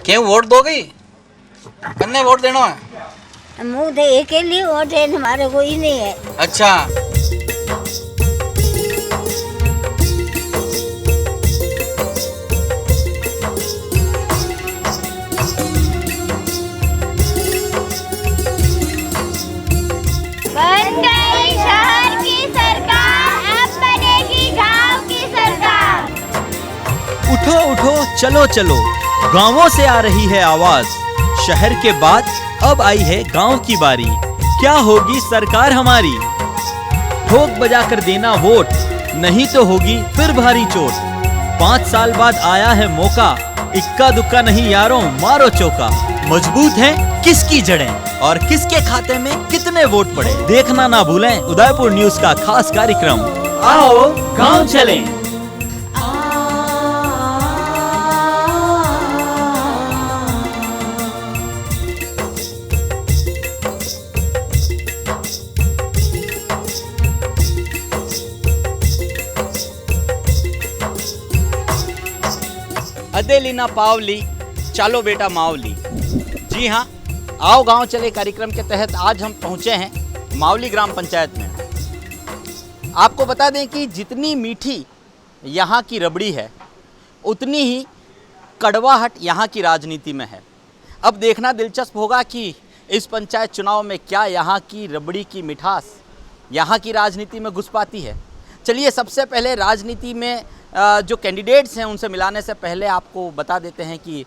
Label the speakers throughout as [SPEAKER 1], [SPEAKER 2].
[SPEAKER 1] क्यों वोट दोगी? कन्ने वोट देना है?
[SPEAKER 2] मुँह तो एक के लिए वोट है, हमारे कोई नहीं है।
[SPEAKER 1] अच्छा,
[SPEAKER 3] बन गई शहर की सरकार, अब बनेगी गांव की सरकार।
[SPEAKER 4] उठो उठो चलो चलो, गांवों से आ रही है आवाज। शहर के बाद अब आई है गांव की बारी। क्या होगी सरकार हमारी? ठोक बजा कर देना वोट, नहीं तो होगी फिर भारी चोट। 5 साल बाद आया है मौका, इक्का दुक्का नहीं यारों मारो चौका। मजबूत है किसकी जड़ें और किसके खाते में कितने वोट पड़े, देखना ना भूलें उदयपुर न्यूज का खास कार्यक्रम। आओ गांव चलें।
[SPEAKER 1] अदेलीना पावली, चालो बेटा मावली। जी हाँ, आओ गांव चले कार्यक्रम के तहत आज हम पहुंचे हैं मावली ग्राम पंचायत में। आपको बता दें कि जितनी मीठी यहाँ की रबड़ी है, उतनी ही कड़वाहट यहाँ की राजनीति में है। अब देखना दिलचस्प होगा कि इस पंचायत चुनाव में क्या यहाँ की रबड़ी की मिठास यहाँ की राजनीति में घुस पाती है। चलिए सबसे पहले राजनीति में जो कैंडिडेट्स हैं उनसे मिलाने से पहले आपको बता देते हैं कि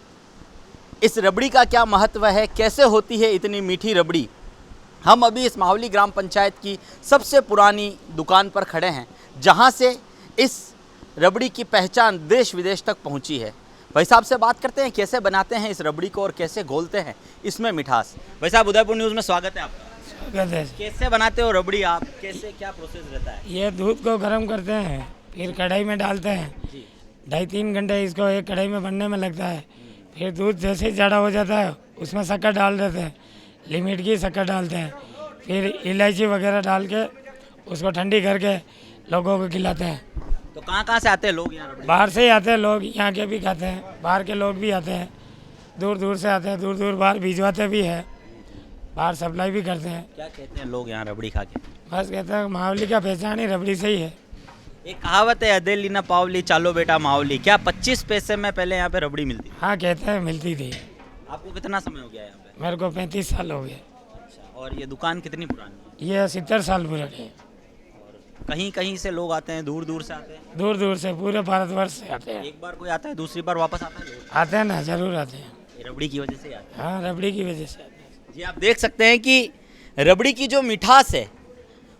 [SPEAKER 1] इस रबड़ी का क्या महत्व है, कैसे होती है इतनी मीठी रबड़ी। हम अभी इस मावली ग्राम पंचायत की सबसे पुरानी दुकान पर खड़े हैं, जहां से इस रबड़ी की पहचान देश विदेश तक पहुंची है। भाई साहब से बात करते हैं कैसे बनाते हैं इस रबड़ी को और कैसे घोलते हैं इसमें मिठास। भाई साहब, उदयपुर न्यूज़ में स्वागत है आपका।
[SPEAKER 5] स्वागत है।
[SPEAKER 1] कैसे बनाते हो रबड़ी आप, कैसे क्या प्रोसेस रहता है?
[SPEAKER 5] ये दूध को गर्म करते हैं, फिर कढ़ाई में डालते हैं।
[SPEAKER 1] जी।
[SPEAKER 5] 2.5-3 घंटे इसको एक कढ़ाई में बनने में लगता है। फिर दूध जैसे ही जाड़ा हो जाता है उसमें शक्कर डाल देते हैं, लिमिट की शक्कर डालते हैं। फिर इलायची वगैरह डाल के उसको ठंडी करके लोगों को खिलाते हैं।
[SPEAKER 1] तो कहाँ से आते हैं लोग यहाँ रबड़ी?
[SPEAKER 5] बाहर से ही आते हैं लोग, यहाँ के भी खाते हैं, बाहर के लोग भी आते हैं, दूर दूर से आते हैं, दूर दूर बाहर भिजवाते भी हैं, बाहर सप्लाई भी करते हैं।
[SPEAKER 1] क्या कहते हैं लोग यहाँ रबड़ी खा के?
[SPEAKER 5] बस कहते हैं मावली का पहचान ही रबड़ी से ही है।
[SPEAKER 1] एक कहावत है, अदेलीना पावली चालो बेटा मावली। क्या 25 पैसे में पहले यहाँ पे रबड़ी मिलती?
[SPEAKER 5] हाँ कहते हैं मिलती थी।
[SPEAKER 1] आपको कितना समय हो गया यहाँ पे?
[SPEAKER 5] मेरे को 35 साल हो गए।
[SPEAKER 1] अच्छा, और ये दुकान कितनी पुरानी है?
[SPEAKER 5] ये 70 साल पुरानी है।
[SPEAKER 1] और कहीं कहीं से लोग आते हैं, दूर दूर से आते हैं?
[SPEAKER 5] दूर दूर से पूरे भारतवर्ष से आते हैं।
[SPEAKER 1] एक बार कोई आता है, दूसरी बार वापस आता है लोग?
[SPEAKER 5] आते हैं ना, जरूर आते हैं।
[SPEAKER 1] ये रबड़ी की वजह से ही आते
[SPEAKER 5] हाँ रबड़ी की वजह से आते हैं।
[SPEAKER 1] हैं। जी, आप देख सकते हैं कि रबड़ी की जो मिठास है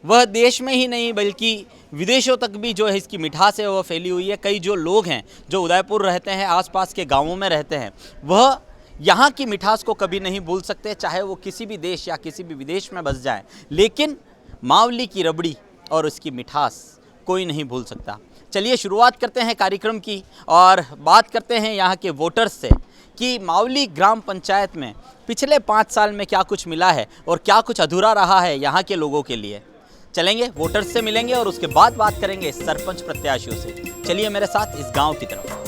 [SPEAKER 1] वह देश में ही नहीं बल्कि विदेशों तक भी जो है इसकी मिठास है वह फैली हुई है। कई जो लोग हैं जो उदयपुर रहते हैं, आसपास के गांवों में रहते हैं, वह यहाँ की मिठास को कभी नहीं भूल सकते, चाहे वो किसी भी देश या किसी भी विदेश में बस जाएं। लेकिन मावली की रबड़ी और उसकी मिठास कोई नहीं भूल सकता। चलिए शुरुआत करते हैं कार्यक्रम की और बात करते हैं यहाँ के वोटर्स से कि मावली ग्राम पंचायत में पिछले 5 साल में क्या कुछ मिला है और क्या कुछ अधूरा रहा है यहाँ के लोगों के लिए। चलेंगे वोटर्स से मिलेंगे और उसके बाद बात करेंगे सरपंच प्रत्याशियों से। चलिए मेरे साथ इस गांव की तरफ।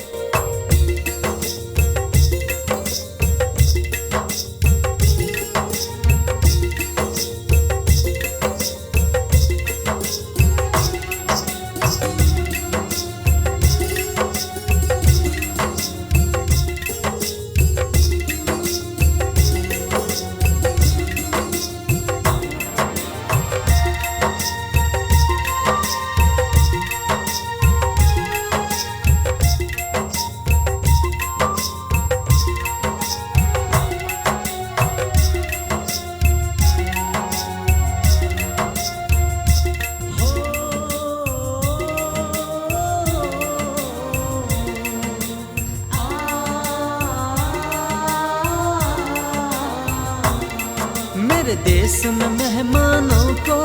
[SPEAKER 6] मेरे देश में मेहमानों को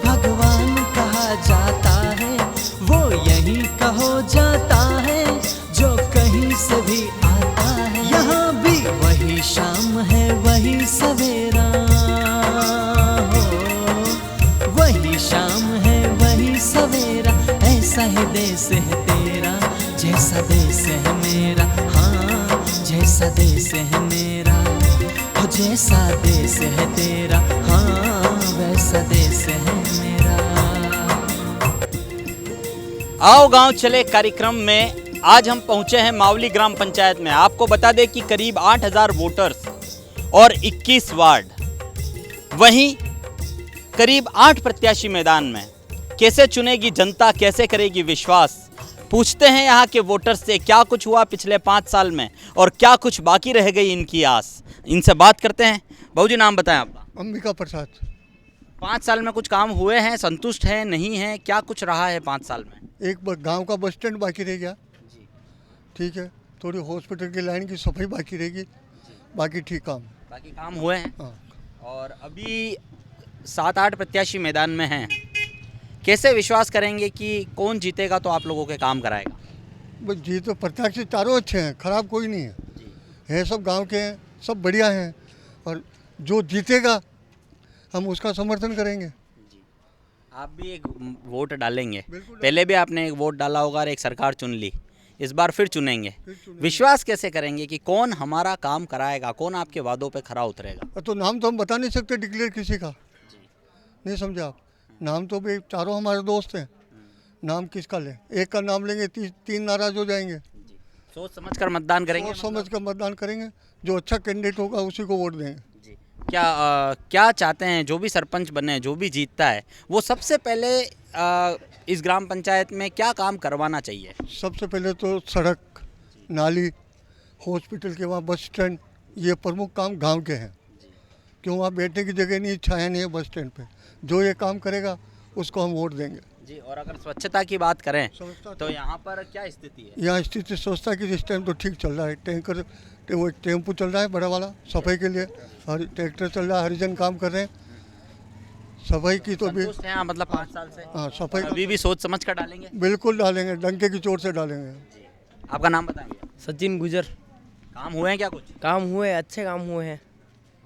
[SPEAKER 6] भगवान कहा जाता है, वो यहीं का हो जाता है जो कहीं से भी आता है। यहाँ भी वही शाम है वही सवेरा हो, वही शाम है वही सवेरा। ऐसा ही देश है तेरा, जैसा देश है मेरा, हाँ जैसा देश देश है मेरा, हो जैसा देश है तेरा, हाँ वैसा देश है मेरा।
[SPEAKER 1] आओ गांव चले कार्यक्रम में आज हम पहुंचे हैं मावली ग्राम पंचायत में। आपको बता दें कि करीब 8000 वोटर्स और 21 वार्ड, वहीं करीब 8 प्रत्याशी मैदान में। कैसे चुनेगी जनता, कैसे करेगी विश्वास? पूछते हैं यहाँ के वोटर्स से क्या कुछ हुआ पिछले 5 साल में और क्या कुछ बाकी रह गई इनकी आस। इनसे बात करते हैं। बहू जी, नाम बताएं आपका।
[SPEAKER 7] अंबिका प्रसाद।
[SPEAKER 1] 5 साल में कुछ काम हुए हैं, संतुष्ट हैं, नहीं हैं, क्या कुछ रहा है 5 साल में?
[SPEAKER 7] एक गांव का बस स्टैंड बाकी रह गया, ठीक है। थोड़ी हॉस्पिटल की लाइन की सफाई बाकी रहेगी, बाकी ठीक काम।
[SPEAKER 1] बाकी काम हुए हैं।
[SPEAKER 7] हाँ।
[SPEAKER 1] और अभी 7-8 प्रत्याशी मैदान में हैं। कैसे विश्वास करेंगे कि कौन जीतेगा तो आप लोगों के काम कराएगा?
[SPEAKER 7] बस जी तो प्रत्याशी चारों अच्छे हैं, खराब कोई नहीं है सब गांव के हैं, सब बढ़िया हैं। और जो जीतेगा हम उसका समर्थन करेंगे।
[SPEAKER 1] आप भी एक वोट डालेंगे?
[SPEAKER 7] बिल्कुल।
[SPEAKER 1] पहले भी आपने एक वोट डाला होगा और एक सरकार चुन ली, इस बार फिर चुनेंगे। विश्वास कैसे करेंगे कि कौन हमारा काम कराएगा, कौन आपके वादों पे खरा उतरेगा?
[SPEAKER 7] तो नाम तो हम बता नहीं सकते डिक्लेयर किसी का, नहीं समझे आप। नाम तो भी चारों हमारे दोस्त हैं, नाम किसका लें? एक का नाम लेंगे 3 नाराज हो जाएंगे।
[SPEAKER 1] सोच समझ कर मतदान करेंगे?
[SPEAKER 7] सोच समझ कर मतदान करेंगे, जो अच्छा कैंडिडेट होगा उसी को वोट देंगे।
[SPEAKER 1] क्या चाहते हैं जो भी सरपंच बने, जो भी जीतता है, वो सबसे पहले इस ग्राम पंचायत में क्या काम करवाना चाहिए?
[SPEAKER 7] सबसे पहले तो सड़क, नाली, हॉस्पिटल के वहाँ बस स्टैंड, ये प्रमुख काम गांव के हैं। क्यों वहाँ बैठने की जगह नहीं, छाया नहीं है बस स्टैंड पे। जो ये काम करेगा उसको हम वोट देंगे
[SPEAKER 1] जी। और अगर स्वच्छता की बात करें
[SPEAKER 7] स्वच्छता
[SPEAKER 1] तो यहाँ पर क्या स्थिति है?
[SPEAKER 7] यहाँ स्थिति स्वच्छता की इस टाइम तो ठीक चल रहा है। टैंकर, वो टेम्पू चल रहा है बड़ा वाला सफाई के लिए, और ट्रैक्टर चल रहा है, हरिजन काम कर रहे हैं सफाई की। तो भी
[SPEAKER 1] संतुष्ट हैं आप, मतलब 5 साल से?
[SPEAKER 7] हाँ, सफाई
[SPEAKER 1] अभी भी सोच समझ कर डालेंगे?
[SPEAKER 7] बिल्कुल डालेंगे, डंके की चोट से डालेंगे।
[SPEAKER 1] आपका नाम बताएंगे?
[SPEAKER 8] सचिन गुजर।
[SPEAKER 1] काम हुए हैं क्या कुछ?
[SPEAKER 8] काम हुए, अच्छे काम हुए हैं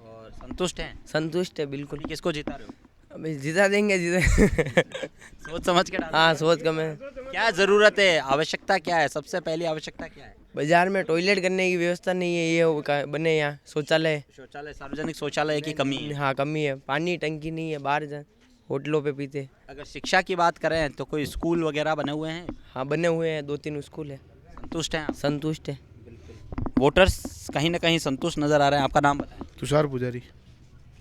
[SPEAKER 1] और संतुष्ट हैं?
[SPEAKER 8] संतुष्ट है बिल्कुल।
[SPEAKER 1] किसको जिता रहे हो?
[SPEAKER 8] अभी जिता देंगे
[SPEAKER 1] सोच समझ के डाल।
[SPEAKER 8] हाँ, सोच कम है।
[SPEAKER 1] क्या जरूरत है, आवश्यकता क्या है? सबसे पहली आवश्यकता क्या है?
[SPEAKER 8] बाजार में टॉयलेट करने की व्यवस्था नहीं है, ये बने यहाँ शौचालय।
[SPEAKER 1] शौचालय, सार्वजनिक शौचालय की कमी है।
[SPEAKER 8] हाँ, कमी है। पानी टंकी नहीं है, बाहर जा होटलों पे पीते।
[SPEAKER 1] अगर शिक्षा की बात करें तो कोई स्कूल वगैरह बने हुए हैं?
[SPEAKER 8] हाँ, बने हुए हैं, 2-3 स्कूल है।
[SPEAKER 1] संतुष्ट हैं आप?
[SPEAKER 8] संतुष्ट है।
[SPEAKER 1] वोटर्स कहीं ना कहीं संतुष्ट नजर आ रहे हैं। आपका नाम बताएं।
[SPEAKER 9] तुषार पुजारी।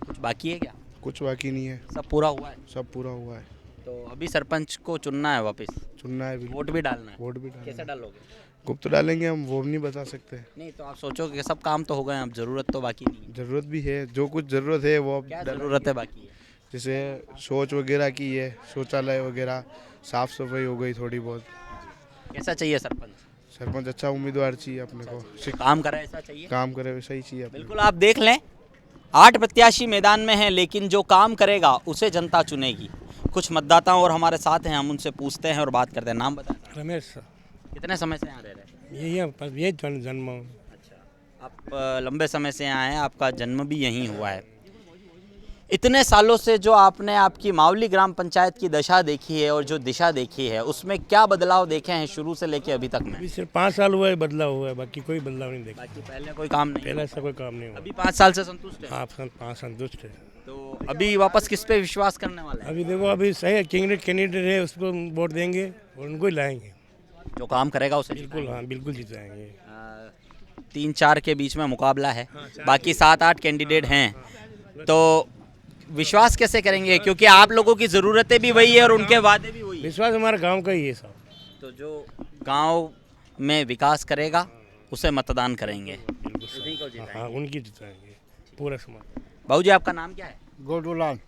[SPEAKER 1] कुछ बाकी है क्या?
[SPEAKER 9] कुछ बाकी नहीं है,
[SPEAKER 1] सब पूरा हुआ है?
[SPEAKER 9] सब पूरा हुआ है।
[SPEAKER 1] तो अभी सरपंच को चुनना है वापस,
[SPEAKER 9] चुनना है, बिल्कुल।
[SPEAKER 1] वोट भी डालना है।
[SPEAKER 9] वोट भी डालना
[SPEAKER 1] कैसे
[SPEAKER 9] है।
[SPEAKER 1] डालोगे?
[SPEAKER 9] गुप्त डालेंगे हम, वो नहीं बता सकते।
[SPEAKER 1] नहीं तो आप सोचो कि सब काम तो हो गए, अब जरूरत तो बाकी नहीं है।
[SPEAKER 9] जरूरत भी है, जो कुछ जरूरत है वो अब
[SPEAKER 1] क्या
[SPEAKER 9] डालेंगे।
[SPEAKER 1] जरूरत है बाकी है?
[SPEAKER 9] जैसे शौच वगैरह की है, शौचालय वगैरह, साफ सफाई हो गई थोड़ी बहुत।
[SPEAKER 1] कैसा चाहिए सरपंच?
[SPEAKER 9] सरपंच अच्छा उम्मीदवार चाहिए अपने को,
[SPEAKER 1] काम करे ऐसा चाहिए।
[SPEAKER 9] काम करे वैसा ही चाहिए अपने को।
[SPEAKER 1] बिल्कुल, आप देख लें 8 प्रत्याशी मैदान में हैं, लेकिन जो काम करेगा उसे जनता चुनेगी। कुछ मतदाता और हमारे साथ हैं, हम उनसे पूछते हैं और बात करते हैं। नाम बताएं।
[SPEAKER 5] रमेश,
[SPEAKER 1] कितने समय से यहाँ रह रहे हैं?
[SPEAKER 5] ये जन्म।
[SPEAKER 1] अच्छा, आप लंबे समय से यहाँ हैं, आपका जन्म भी यहीं हुआ है। इतने सालों से जो आपने आपकी मावली ग्राम पंचायत की दशा देखी है और जो दिशा देखी है, उसमें क्या बदलाव देखे हैं शुरू से लेके अभी तक में?
[SPEAKER 5] अभी सिर्फ 5 साल हुआ है, बदलाव हुआ है, बाकी कोई बदलाव नहीं देखा।
[SPEAKER 1] बाकी पहले कोई काम नहीं?
[SPEAKER 5] पहले ऐसा कोई काम नहीं हुआ।
[SPEAKER 1] अभी 5 साल से संतुष्ट है?
[SPEAKER 5] आप 5 संतुष्ट है।
[SPEAKER 1] तो अभी वापस किस पे विश्वास करने वाले हैं?
[SPEAKER 5] अभी देखो, अभी सही कैंडिडेट है, उसको वोट देंगे और उनको ही लाएंगे।
[SPEAKER 1] जो काम करेगा उसे
[SPEAKER 5] बिल्कुल, हाँ बिल्कुल जिताएंगे।
[SPEAKER 1] 3-4 के बीच में मुकाबला है, बाकी 7-8 कैंडिडेट हैं, तो विश्वास कैसे करेंगे? क्योंकि आप लोगों की ज़रूरतें भी वही है और उनके वादे भी वही है।
[SPEAKER 5] विश्वास हमारे गांव का ही है सब।
[SPEAKER 1] तो जो गांव में विकास करेगा उसे मतदान करेंगे, उसी को जिताएंगे।
[SPEAKER 5] हाँ, उनकी जिताएंगे पूरा समाज।
[SPEAKER 1] बाबू जी, आपका नाम क्या है?
[SPEAKER 7] गोडूलाल।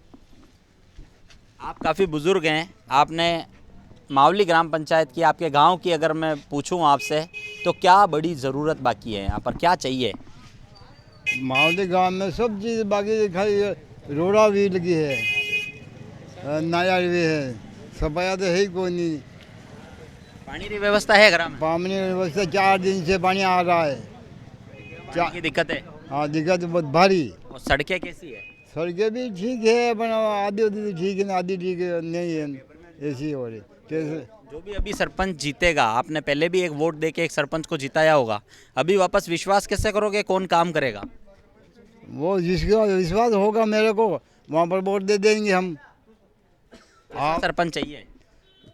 [SPEAKER 1] आप काफ़ी बुजुर्ग हैं, आपने मावली ग्राम पंचायत की, आपके गांव की अगर मैं पूछूं आपसे, तो क्या बड़ी ज़रूरत बाकी है यहाँ पर, क्या चाहिए?
[SPEAKER 10] मावली गांव में सब चीज़ बाकी, खाली रोड़ा भी लगी है, नाला भी है, सफाया तो है ही कोई नहीं।
[SPEAKER 1] पानी की व्यवस्था है घर में?
[SPEAKER 10] पानी की व्यवस्था 4 दिन से पानी आ रहा है।
[SPEAKER 1] पानी की दिक्कत है?
[SPEAKER 10] हाँ, दिक्कत बहुत भारी।
[SPEAKER 1] और सड़कें कैसी है?
[SPEAKER 10] सड़कें भी ठीक है, पर आधी होती तो ठीक है, आधी ठीक है नहीं है, ऐसी हो रही। कैसे
[SPEAKER 1] जो भी अभी सरपंच जीतेगा, आपने पहले भी एक वोट देके एक सरपंच को जिताया होगा, अभी वापस विश्वास कैसे करोगे कौन काम करेगा?
[SPEAKER 10] वो जिसका विश्वास होगा मेरे को वहाँ पर वोट दे देंगे हम।
[SPEAKER 1] कैसा सरपंच चाहिए?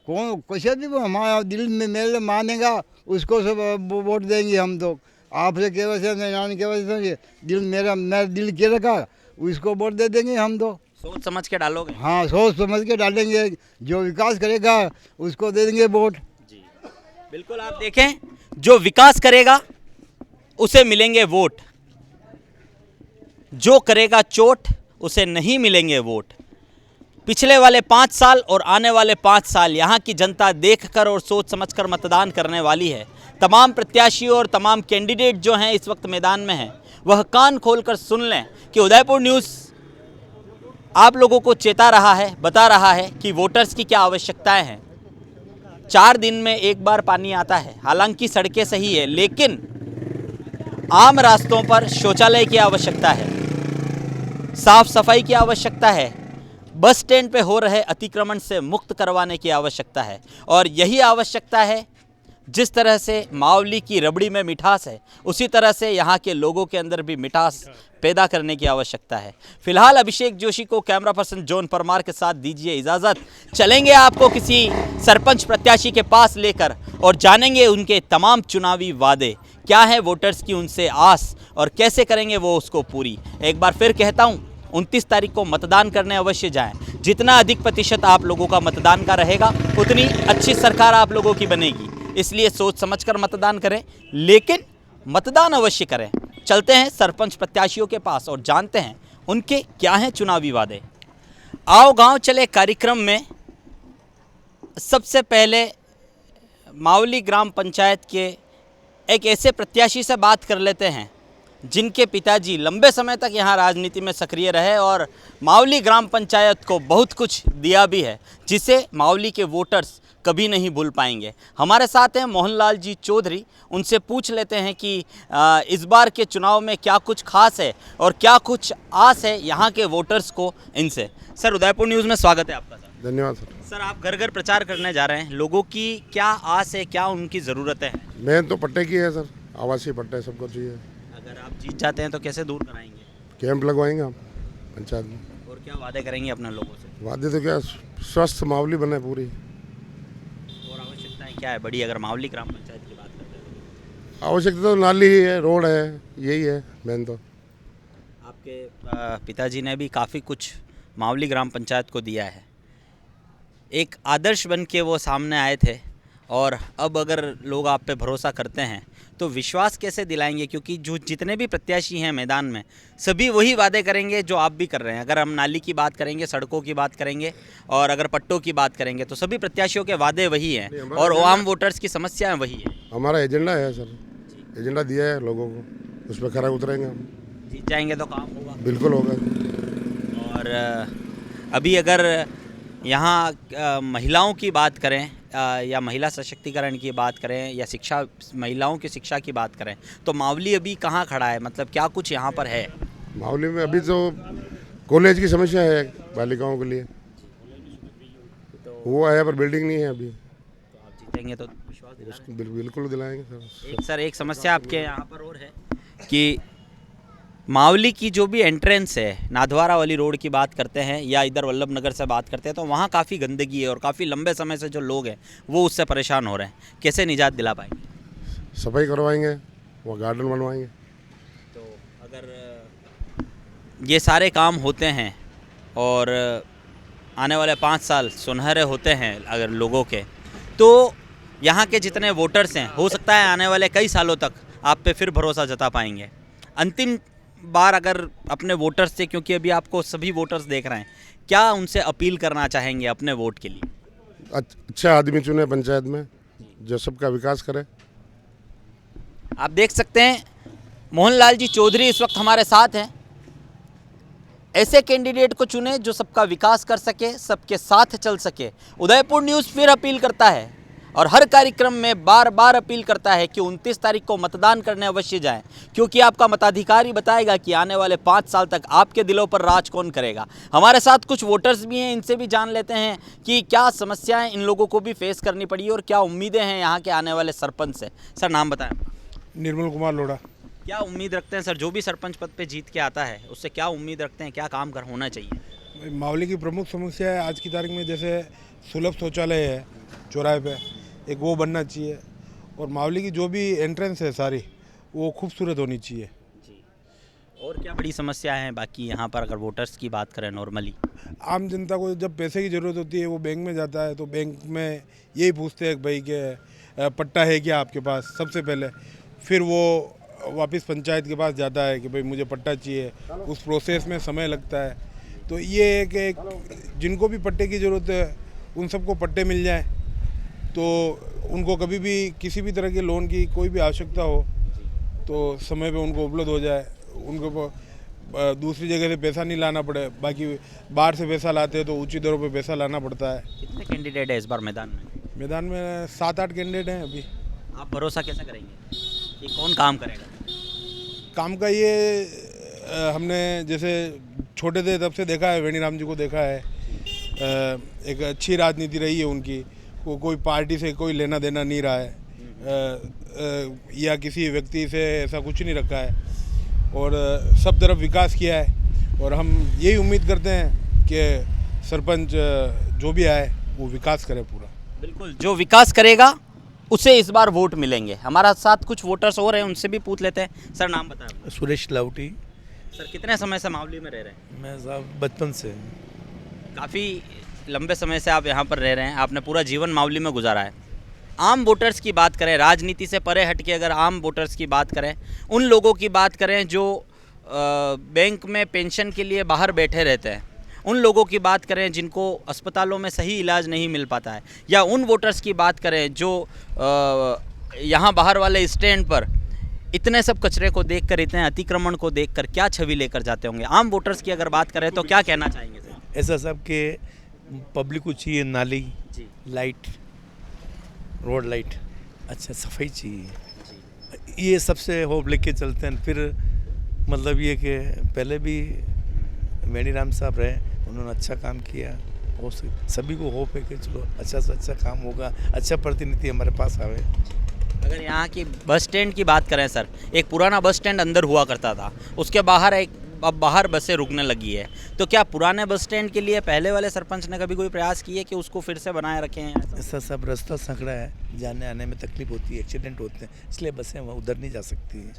[SPEAKER 10] कौन कैसे भी वो हमारा दिल में मेरे मानेगा उसको सब वोट देंगे हम। तो आपसे के वजह से नानी के वजह से दिल मेरा दिल के रखा उसको वोट दे देंगे हम। तो
[SPEAKER 1] सोच समझ के डालोगे?
[SPEAKER 10] हाँ, सोच समझ के डालेंगे, जो विकास करेगा उसको दे देंगे वोट।
[SPEAKER 1] जी बिल्कुल, आप देखें जो विकास करेगा उसे मिलेंगे वोट, जो करेगा चोट उसे नहीं मिलेंगे वोट। पिछले वाले 5 साल और आने वाले 5 साल यहाँ की जनता देखकर और सोच समझकर मतदान करने वाली है। तमाम प्रत्याशी और तमाम कैंडिडेट जो हैं इस वक्त मैदान में हैं, वह कान खोलकर सुन लें कि उदयपुर न्यूज़ आप लोगों को चेता रहा है, बता रहा है कि वोटर्स की क्या आवश्यकताएं हैं। 4 दिन में एक बार पानी आता है, हालांकि सड़कें सही है, लेकिन आम रास्तों पर शौचालय की आवश्यकता है, साफ सफाई की आवश्यकता है, बस स्टैंड पे हो रहे अतिक्रमण से मुक्त करवाने की आवश्यकता है। और यही आवश्यकता है, जिस तरह से मावली की रबड़ी में मिठास है, उसी तरह से यहाँ के लोगों के अंदर भी मिठास पैदा करने की आवश्यकता है। फिलहाल अभिषेक जोशी को कैमरा पर्सन जॉन परमार के साथ दीजिए इजाज़त। चलेंगे आपको किसी सरपंच प्रत्याशी के पास लेकर और जानेंगे उनके तमाम चुनावी वादे क्या है, वोटर्स की उनसे आस और कैसे करेंगे वो उसको पूरी। एक बार फिर कहता हूँ, 29 तारीख को मतदान करने अवश्य जाएं। जितना अधिक प्रतिशत आप लोगों का मतदान का रहेगा उतनी अच्छी सरकार आप लोगों की बनेगी, इसलिए सोच समझकर मतदान करें, लेकिन मतदान अवश्य करें। चलते हैं सरपंच प्रत्याशियों के पास और जानते हैं उनके क्या हैं चुनावी वादे। आओ गांव चले कार्यक्रम में सबसे पहले मावली ग्राम पंचायत के एक ऐसे प्रत्याशी से बात कर लेते हैं जिनके पिताजी लंबे समय तक यहाँ राजनीति में सक्रिय रहे और मावली ग्राम पंचायत को बहुत कुछ दिया भी है, जिसे मावली के वोटर्स कभी नहीं भूल पाएंगे। हमारे साथ हैं मोहनलाल जी चौधरी, उनसे पूछ लेते हैं कि इस बार के चुनाव में क्या कुछ खास है और क्या कुछ आस है यहाँ के वोटर्स को इनसे। सर, उदयपुर न्यूज़ में स्वागत है आपका। सर
[SPEAKER 9] धन्यवाद
[SPEAKER 1] सर, आप घर घर प्रचार करने जा रहे हैं, लोगों की क्या आस है, क्या उनकी ज़रूरत है?
[SPEAKER 9] मेन तो पट्टे की है सर, आवासीय पट्टे सबको चाहिए।
[SPEAKER 1] अगर आप जीत जाते हैं तो कैसे दूर कराएंगे?
[SPEAKER 9] कैंप लगवाएंगे हम पंचायत में।
[SPEAKER 1] और क्या वादे करेंगे अपने लोगों से?
[SPEAKER 9] वादे तो क्या, स्वस्थ मावली बने पूरी।
[SPEAKER 1] और आवश्यकताएं क्या है बड़ी, अगर मावली ग्राम पंचायत की बात करते हैं?
[SPEAKER 9] आवश्यकता तो नाली है, रोड है, यही है मेन। तो
[SPEAKER 1] आपके पिताजी ने भी काफ़ी कुछ मावली ग्राम पंचायत को दिया है, एक आदर्श बन के वो सामने आए थे, और अब अगर लोग आप पे भरोसा करते हैं तो विश्वास कैसे दिलाएंगे? क्योंकि जो जितने भी प्रत्याशी हैं मैदान में, सभी वही वादे करेंगे जो आप भी कर रहे हैं। अगर हम नाली की बात करेंगे, सड़कों की बात करेंगे और अगर पट्टों की बात करेंगे, तो सभी प्रत्याशियों के वादे वही हैं और आम वोटर्स की समस्याएं वही है।
[SPEAKER 9] हमारा एजेंडा है सर, एजेंडा दिया है लोगों को, उस पर खरा उतरेंगे हम।
[SPEAKER 1] जीत जाएंगे तो काम होगा?
[SPEAKER 9] बिल्कुल होगा।
[SPEAKER 1] और अभी अगर यहाँ महिलाओं की बात करें या महिला सशक्तिकरण की बात करें या शिक्षा, महिलाओं की शिक्षा की बात करें, तो मावली अभी कहाँ खड़ा है? मतलब क्या कुछ यहाँ पर है
[SPEAKER 9] मावली में? अभी तो कॉलेज की समस्या है बालिकाओं के लिए, वो है पर बिल्डिंग नहीं है अभी।
[SPEAKER 1] तो आप जीतेंगे तो विश्वास दिलाएंगे?
[SPEAKER 9] बिल्कुल दिलाएंगे सर।
[SPEAKER 1] एक समस्या आपके यहाँ पर और है कि मावली की जो भी एंट्रेंस है, नाथद्वारा वाली रोड की बात करते हैं या इधर वल्लभ नगर से बात करते हैं, तो वहाँ काफ़ी गंदगी है और काफ़ी लंबे समय से जो लोग हैं वो उससे परेशान हो रहे हैं। कैसे निजात दिला पाएंगे?
[SPEAKER 9] सफाई करवाएंगे, वहाँ गार्डन बनवाएंगे।
[SPEAKER 1] तो अगर ये सारे काम होते हैं और आने वाले 5 साल सुनहरे होते हैं अगर लोगों के, तो यहाँ के जितने वोटर्स हैं, हो सकता है आने वाले कई सालों तक आप पे फिर भरोसा जता पाएंगे। अंतिम बार अगर अपने वोटर्स से, क्योंकि अभी आपको सभी वोटर्स देख रहे हैं, क्या उनसे अपील करना चाहेंगे अपने वोट के लिए?
[SPEAKER 9] अच्छा आदमी चुने पंचायत में जो सबका विकास करे।
[SPEAKER 1] आप देख सकते हैं मोहनलाल जी चौधरी इस वक्त हमारे साथ हैं। ऐसे कैंडिडेट को चुने जो सबका विकास कर सके, सबके साथ चल सके। उदयपुर न्यूज़ फिर अपील करता है और हर कार्यक्रम में बार बार अपील करता है कि 29 तारीख को मतदान करने अवश्य जाएं, क्योंकि आपका मताधिकार ही बताएगा कि आने वाले 5 साल तक आपके दिलों पर राज कौन करेगा। हमारे साथ कुछ वोटर्स भी हैं, इनसे भी जान लेते हैं कि क्या समस्याएं इन लोगों को भी फेस करनी पड़ी और क्या उम्मीदें हैं यहाँ के आने वाले सरपंच से। सर नाम बताएं।
[SPEAKER 9] निर्मल कुमार लोढ़ा।
[SPEAKER 1] क्या उम्मीद रखते हैं सर, जो भी सरपंच पद पे जीत के आता है उससे क्या उम्मीद रखते हैं, क्या काम कर होना चाहिए?
[SPEAKER 9] मावली की प्रमुख समस्या है आज की तारीख में, जैसे सुलभ शौचालय है चौराहे पे, एक वो बनना चाहिए, और मावली की जो भी एंट्रेंस है सारी वो खूबसूरत होनी चाहिए।
[SPEAKER 1] और क्या बड़ी समस्या है बाकी यहाँ पर, अगर वोटर्स की बात करें नॉर्मली?
[SPEAKER 9] आम जनता को जब पैसे की ज़रूरत होती है वो बैंक में जाता है, तो बैंक में यही पूछते हैं भाई के पट्टा है क्या आपके पास, सबसे पहले। फिर वो वापस पंचायत के पास जाता है कि भाई मुझे पट्टा चाहिए, उस प्रोसेस में समय लगता है। तो ये है कि जिनको भी पट्टे की ज़रूरत है उन सबको पट्टे मिल जाएं, तो उनको कभी भी किसी भी तरह के लोन की कोई भी आवश्यकता हो तो समय पे उनको उपलब्ध हो जाए, उनको दूसरी जगह से पैसा नहीं लाना पड़े। बाकी बाहर से पैसा लाते हैं तो ऊंची दरों पे पैसा लाना पड़ता है।
[SPEAKER 1] कितने कैंडिडेट है इस बार मैदान में?
[SPEAKER 9] मैदान में 7-8 कैंडिडेट हैं अभी।
[SPEAKER 1] आप भरोसा कैसे करेंगे कि कौन काम करेगा?
[SPEAKER 9] काम का ये हमने जैसे छोटे थे तब से देखा है, वेणी राम जी को देखा है, एक अच्छी राजनीति रही है उनकी, कोई पार्टी से कोई लेना देना नहीं रहा है, या किसी व्यक्ति से ऐसा कुछ नहीं रखा है, और सब तरफ विकास किया है। और हम यही उम्मीद करते हैं कि सरपंच जो भी आए वो विकास करे पूरा।
[SPEAKER 1] बिल्कुल, जो विकास करेगा उसे इस बार वोट मिलेंगे। हमारा साथ कुछ वोटर्स और हैं, उनसे भी पूछ लेते हैं। सर नाम बताएं।
[SPEAKER 11] सुरेश लाउटी।
[SPEAKER 1] सर कितने समय से मावली में रह रहे हैं?
[SPEAKER 11] मैं साहब बचपन से।
[SPEAKER 1] काफ़ी लंबे समय से आप यहाँ पर रह रहे हैं, आपने पूरा जीवन मावली में गुजारा है। आम वोटर्स की बात करें, राजनीति से परे हट के अगर आम वोटर्स की बात करें, उन लोगों की बात करें जो बैंक में पेंशन के लिए बाहर बैठे रहते हैं, उन लोगों की बात करें जिनको अस्पतालों में सही इलाज नहीं मिल पाता है, या उन वोटर्स की बात करें जो यहाँ बाहर वाले स्टैंड पर इतने सब कचरे को देखकर, इतने अतिक्रमण को देखकर क्या छवि लेकर जाते होंगे? आम वोटर्स की अगर बात करें तो क्या कहना चाहेंगे सर?
[SPEAKER 11] ऐसा सब के पब्लिक को चाहिए नाली, लाइट, रोड लाइट, अच्छा सफाई चाहिए, ये सबसे होप लेके चलते हैं। फिर मतलब ये कि पहले भी वेणी राम साहब रहे, उन्होंने अच्छा काम किया, और सभी को होप है कि चलो अच्छा से अच्छा काम होगा, अच्छा प्रतिनिधि हमारे पास आवे।
[SPEAKER 1] अगर यहाँ की बस स्टैंड की बात करें सर, एक पुराना बस स्टैंड अंदर हुआ करता था, उसके बाहर अब बाहर बसें रुकने लगी है, तो क्या पुराने बस स्टैंड के लिए पहले वाले सरपंच ने कभी कोई प्रयास किए कि उसको फिर से बनाए रखें?
[SPEAKER 11] ऐसा सब रास्ता संकड़ा है, जाने आने में तकलीफ होती है, एक्सीडेंट होते हैं, इसलिए बसें वहाँ उधर नहीं जा सकती हैं।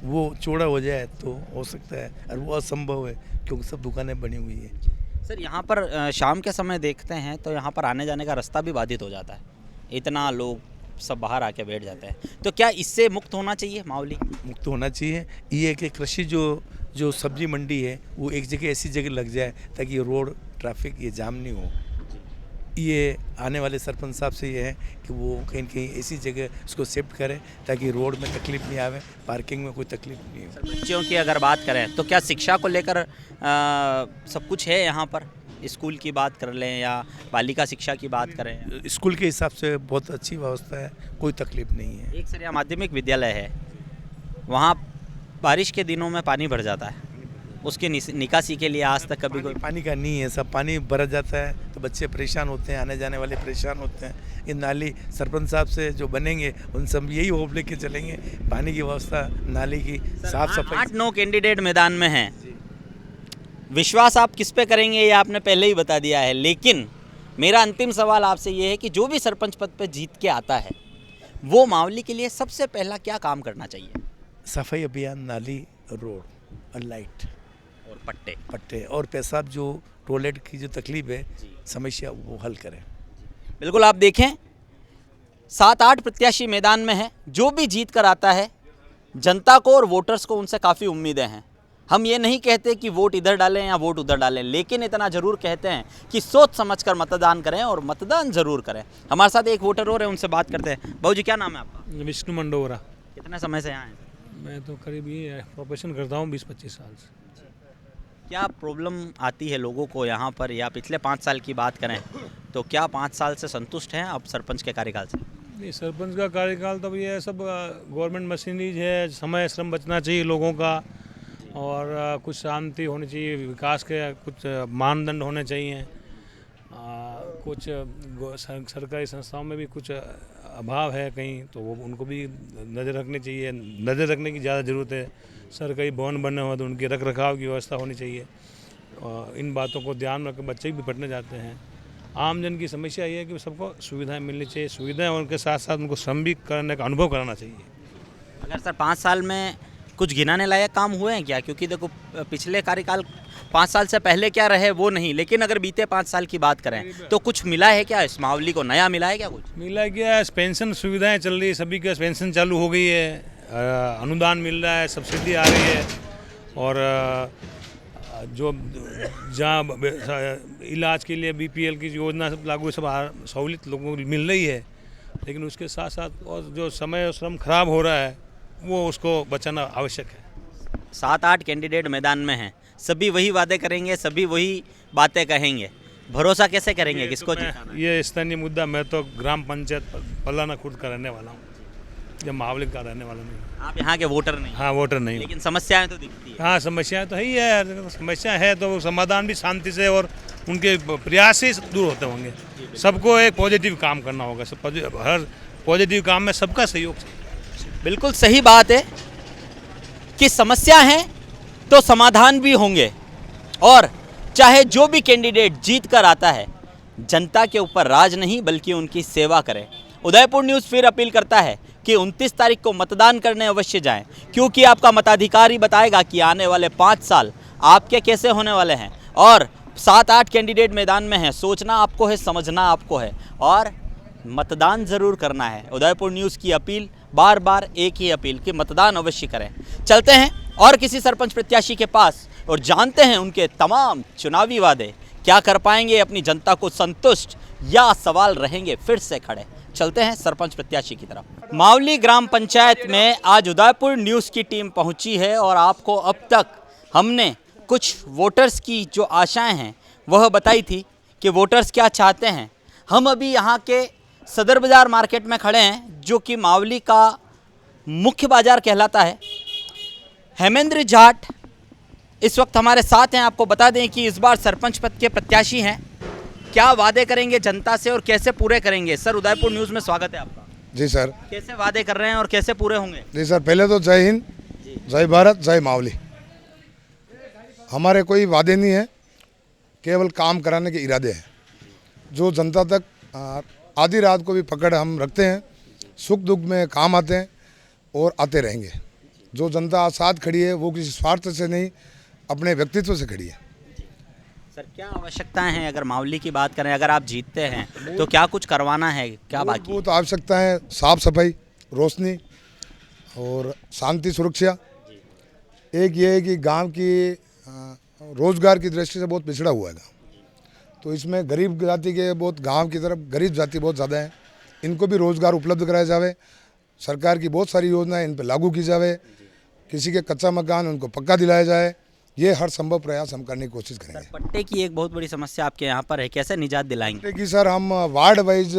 [SPEAKER 11] वो चौड़ा हो जाए तो हो सकता है, और वो असंभव है क्योंकि सब दुकानें बनी हुई है।
[SPEAKER 1] सर यहाँ पर शाम के समय देखते हैं तो यहाँ पर आने जाने का रास्ता भी बाधित हो जाता है, इतना लोग सब बाहर आके बैठ जाते हैं, तो क्या इससे मुक्त होना चाहिए मावली?
[SPEAKER 11] मुक्त होना चाहिए। ये कि कृषि जो सब्जी मंडी है वो एक जगह ऐसी जगह लग जाए ताकि ये रोड ट्रैफिक ये जाम नहीं हो। ये आने वाले सरपंच साहब से ये है कि वो कहीं न कहीं ऐसी जगह उसको शिफ्ट करें ताकि रोड में तकलीफ नहीं आवे, पार्किंग में कोई तकलीफ नहीं हो।
[SPEAKER 1] बच्चों की अगर बात करें तो क्या शिक्षा को लेकर सब कुछ है यहाँ पर? स्कूल की बात कर लें या बालिका शिक्षा की बात करें,
[SPEAKER 11] स्कूल के हिसाब से बहुत अच्छी व्यवस्था है, कोई तकलीफ नहीं है।
[SPEAKER 1] एक सरिया माध्यमिक विद्यालय है, वहाँ बारिश के दिनों में पानी भर जाता है, उसकी निकासी के लिए आज तक कभी कोई
[SPEAKER 11] पानी का नहीं है। सब पानी भर जाता है तो बच्चे परेशान होते हैं, आने जाने वाले परेशान होते हैं। ये नाली सरपंच साहब से जो बनेंगे उन सब यही होप लेके चलेंगे, पानी की व्यवस्था, नाली की साफ सफाई।
[SPEAKER 1] 8-9 कैंडिडेट मैदान में हैं, विश्वास आप किस पे करेंगे ये आपने पहले ही बता दिया है, लेकिन मेरा अंतिम सवाल आपसे ये है कि जो भी सरपंच पद पे जीत के आता है वो मावली के लिए सबसे पहला क्या काम करना चाहिए?
[SPEAKER 11] सफाई अभियान, नाली, रोड और लाइट
[SPEAKER 1] और पट्टे
[SPEAKER 11] और पेशाब, जो टॉयलेट की जो तकलीफ है समस्या वो हल करें।
[SPEAKER 1] बिल्कुल, आप देखें 7-8 प्रत्याशी मैदान में हैं, जो भी जीत कर आता है जनता को और वोटर्स को उनसे काफ़ी उम्मीदें हैं। हम ये नहीं कहते कि वोट इधर डालें या वोट उधर डालें, लेकिन इतना ज़रूर कहते हैं कि सोच समझकर मतदान करें और मतदान ज़रूर करें। हमारे साथ एक वोटर और है, उनसे बात करते हैं। बाबू जी क्या नाम है आपका?
[SPEAKER 12] विष्णु मंडोरा।
[SPEAKER 1] कितने समय से यहाँ हैं?
[SPEAKER 12] मैं तो करीब ये प्रोफेशन करता हूँ 20-25 साल से।
[SPEAKER 1] क्या प्रॉब्लम आती है लोगों को यहाँ पर, या पिछले 5 साल की बात करें तो क्या 5 साल से संतुष्ट हैं आप सरपंच के कार्यकाल से?
[SPEAKER 9] नहीं, सरपंच का कार्यकाल तो ये सब गवर्नमेंट मशीनरीज है, समय श्रम बचना चाहिए लोगों का, और कुछ शांति होनी चाहिए, विकास के कुछ मानदंड होने चाहिए। कुछ सरकारी संस्थाओं में भी कुछ अभाव है कहीं, तो वो उनको भी नज़र रखनी चाहिए, नज़र रखने की ज़्यादा ज़रूरत है। सरकारी भवन बने हुए तो उनकी रख रखाव की व्यवस्था होनी चाहिए। इन बातों को ध्यान में रखकर बच्चे भी पढ़ने जाते हैं। आम जन की समस्या ये है कि सबको सुविधाएं मिलनी चाहिए, सुविधाएं उनके साथ साथ उनको श्रम भी करने का अनुभव कराना चाहिए।
[SPEAKER 1] अगर सर 5 साल में कुछ गिनाने लायक काम हुए हैं क्या? क्योंकि देखो पिछले कार्यकाल 5 साल से पहले क्या रहे वो नहीं, लेकिन अगर बीते 5 साल की बात करें तो कुछ मिला है क्या? इस मावली को नया मिला है क्या? कुछ
[SPEAKER 9] मिला क्या? पेंशन सुविधाएं चल रही है, सभी का पेंशन चालू हो गई है, अनुदान मिल रहा है, सब्सिडी आ रही है, और जो जहाँ इलाज के लिए बीपीएल की योजना सब लागू, सब सहूलियत लोगों को मिल रही है। लेकिन उसके साथ साथ और जो समय और श्रम खराब हो रहा है वो उसको बचाना आवश्यक है।
[SPEAKER 1] 7-8 कैंडिडेट मैदान में हैं, सभी वही वादे करेंगे, सभी वही बातें कहेंगे, भरोसा कैसे करेंगे किसको जिताना?
[SPEAKER 9] ये स्थानीय मुद्दा, मैं तो ग्राम पंचायत पलाना खुद का रहने वाला हूँ, जब मावली का रहने वाला नहीं।
[SPEAKER 1] आप यहाँ के वोटर नहीं?
[SPEAKER 9] हाँ, वोटर नहीं,
[SPEAKER 1] लेकिन समस्याएं तो दिखती है।
[SPEAKER 9] हाँ, समस्याएं तो ही है, समस्या है तो समाधान भी शांति से और उनके प्रयास से दूर होते होंगे। सबको एक पॉजिटिव काम करना होगा, हर पॉजिटिव काम में सबका सहयोग चाहिए।
[SPEAKER 1] बिल्कुल सही बात है कि समस्या है तो समाधान भी होंगे, और चाहे जो भी कैंडिडेट जीत कर आता है जनता के ऊपर राज नहीं बल्कि उनकी सेवा करे। उदयपुर न्यूज़ फिर अपील करता है कि 29 तारीख को मतदान करने अवश्य जाएं, क्योंकि आपका मताधिकार ही बताएगा कि आने वाले 5 साल आपके कैसे होने वाले हैं। और 7-8 कैंडिडेट मैदान में हैं, सोचना आपको है, समझना आपको है, और मतदान ज़रूर करना है। उदयपुर न्यूज़ की अपील, बार बार एक ही अपील कि मतदान अवश्य करें। चलते हैं और किसी सरपंच प्रत्याशी के पास और जानते हैं उनके तमाम चुनावी वादे क्या कर पाएंगे अपनी जनता को संतुष्ट, या सवाल रहेंगे फिर से खड़े। चलते हैं सरपंच प्रत्याशी की तरफ। मावली ग्राम पंचायत में आज उदयपुर न्यूज़ की टीम पहुंची है, और आपको अब तक हमने कुछ वोटर्स की जो आशाएं हैं वह बताई थी कि वोटर्स क्या चाहते हैं। हम अभी यहाँ के सदर बाज़ार मार्केट में खड़े हैं, जो कि मावली का मुख्य बाज़ार कहलाता है। हेमेंद्र जाट इस वक्त हमारे साथ हैं। आपको बता दें कि इस बार सरपंच पद के प्रत्याशी हैं। क्या वादे करेंगे जनता से और कैसे पूरे करेंगे? सर, उदयपुर न्यूज़ में स्वागत है आपका।
[SPEAKER 12] जी सर।
[SPEAKER 1] कैसे वादे कर रहे हैं और कैसे पूरे होंगे?
[SPEAKER 12] जी सर, पहले तो जय हिंद, जय भारत, जय मावली। हमारे कोई वादे नहीं है, केवल काम कराने के इरादे हैं। जो जनता तक आधी रात को भी पकड़ हम रखते हैं, सुख दुख में काम आते हैं और आते रहेंगे। जो जनता साथ खड़ी है वो किसी स्वार्थ से नहीं, अपने व्यक्तित्व से खड़ी है।
[SPEAKER 1] सर, क्या आवश्यकताएं हैं अगर मावली की बात करें? अगर आप जीतते हैं तो क्या कुछ करवाना है, क्या बाकी?
[SPEAKER 12] वो तो आवश्यकता है, साफ सफाई, रोशनी और शांति सुरक्षा। एक ये है कि गांव की रोजगार की दृष्टि से बहुत पिछड़ा हुआ है गाँव, तो इसमें गरीब जाति के बहुत, गांव की तरफ गरीब जाति बहुत ज़्यादा है, इनको भी रोज़गार उपलब्ध कराया जावे। सरकार की बहुत सारी योजनाएं इन पर लागू की जावे। किसी के कच्चा मकान उनको पक्का दिलाया जाए। ये हर संभव प्रयास हम करने की कोशिश करेंगे।
[SPEAKER 1] सर, पट्टे की एक बहुत बड़ी समस्या आपके यहाँ पर है, कैसे निजात दिलाएंगे?
[SPEAKER 12] पट्टे की सर हम वार्ड वाइज